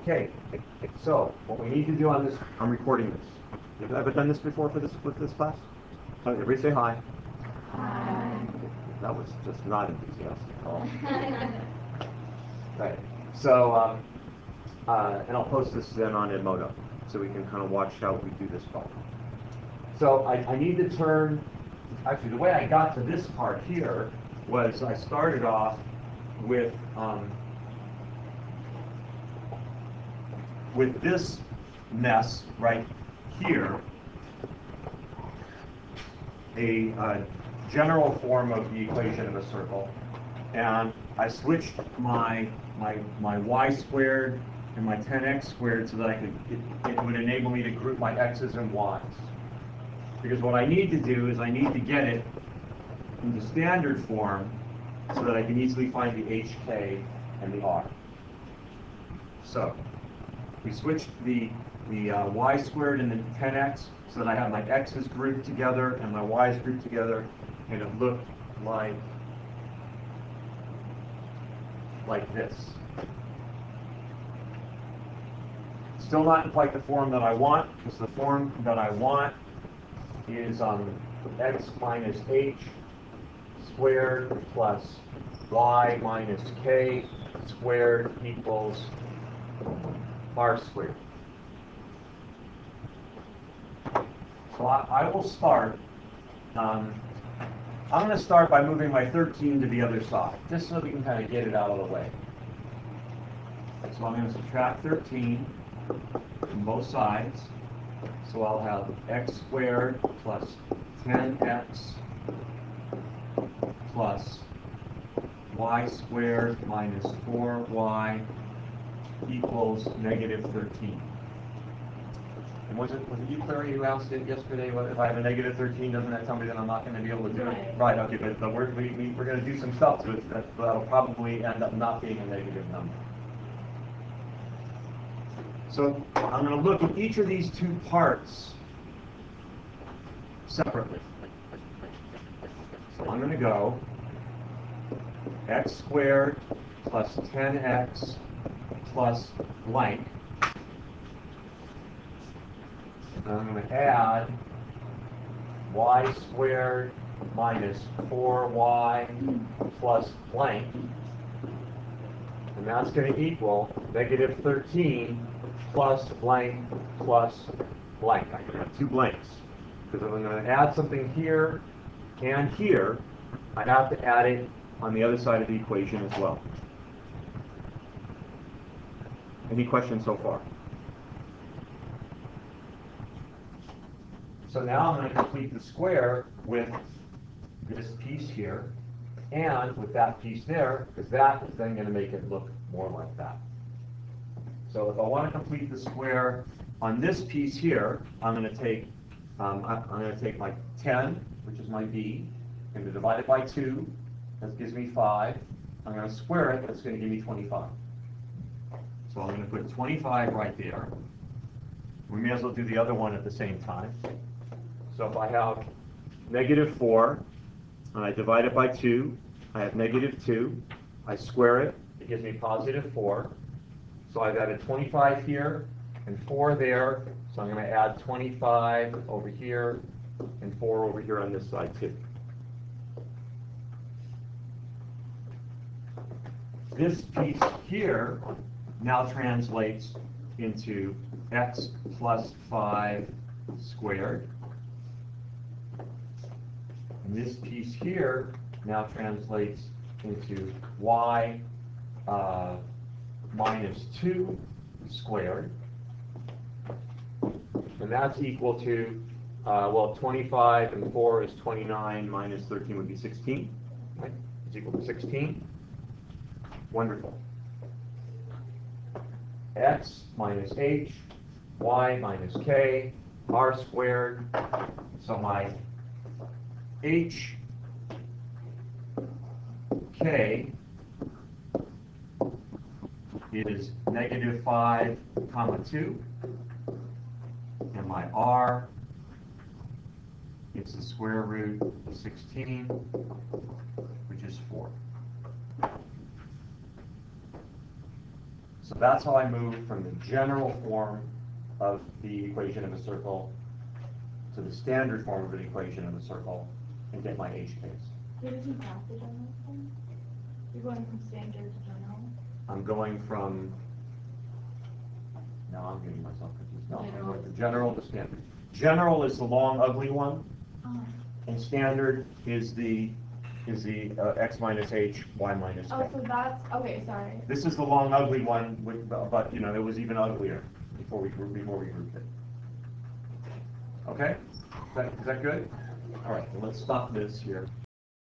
Okay, so what we need to do on this, I'm recording this. Have you ever done this before for this with this class? Everybody say hi. Hi. That was just not enthusiastic at all. Right. So, and I'll post this then on Edmodo, so we can kind of watch how we do this part. So I need to turn, actually the way I got to this part here was I started off with this mess right here, a general form of the equation of a circle, and I switched my y squared and my 10x squared so that I could, it would enable me to group my x's and y's. Because what I need to do is I need to get it into standard form so that I can easily find the hk and the r. So we switched the y squared and the 10x so that I have my x's grouped together and my y's grouped together, and it looked like this. Still not in quite the form that I want, because the form that I want is x minus h squared plus y minus k squared equals r squared. So I will start. I'm going to start by moving my 13 to the other side, just so we can kind of get it out of the way. So I'm going to subtract 13 from both sides. So I'll have x squared plus 10x plus y squared minus 4y equals negative 13. And was it you, Clary, who asked it yesterday? What, if I have a negative 13, doesn't that tell me that I'm not going to be able to do it? Right, okay, but we're going to do some stuff to it that'll probably end up not being a negative number. So I'm going to look at each of these two parts separately. So I'm going to go x squared plus 10x plus blank. And I'm going to add y squared minus 4y plus blank. And that's going to equal negative 13 plus blank plus blank. I can have two blanks. Because if I'm going to add something here and here, I have to add it on the other side of the equation as well. Any questions so far? So now I'm going to complete the square with this piece here and with that piece there, because that is then going to make it look more like that. So if I want to complete the square on this piece here, I'm going to take my 10, which is my b, I'm going to divide it by 2. That gives me 5. I'm going to square it. That's going to give me 25. So I'm going to put 25 right there. We may as well do the other one at the same time. So if I have negative 4, and I divide it by 2, I have negative 2. I square it. It gives me positive 4. So I've added 25 here and 4 there. So I'm going to add 25 over here and 4 over here on this side too. This piece here now translates into x plus 5 squared. And this piece here now translates into y minus 2 squared. And that's equal to, well, 25 and 4 is 29, minus 13 would be 16. Right? It's equal to 16. Wonderful. X minus h, y minus k, r squared. So my h, k is negative 5, comma 2. And my r is the square root of 16, which is 4. So that's how I move from the general form of the equation of a circle to the standard form of an equation of a circle and get my h case. Did you pass the general form? You're going from standard to general? I'm going from, no, I'm getting myself confused. No, I'm General. going from general to standard. General is the long, ugly one, Oh. and standard is the x minus h, y minus k. Oh, so that's, okay, sorry. This is the long, ugly one, but, you know, it was even uglier before we grouped it. Okay? Is that good? All right, well, let's stop this here.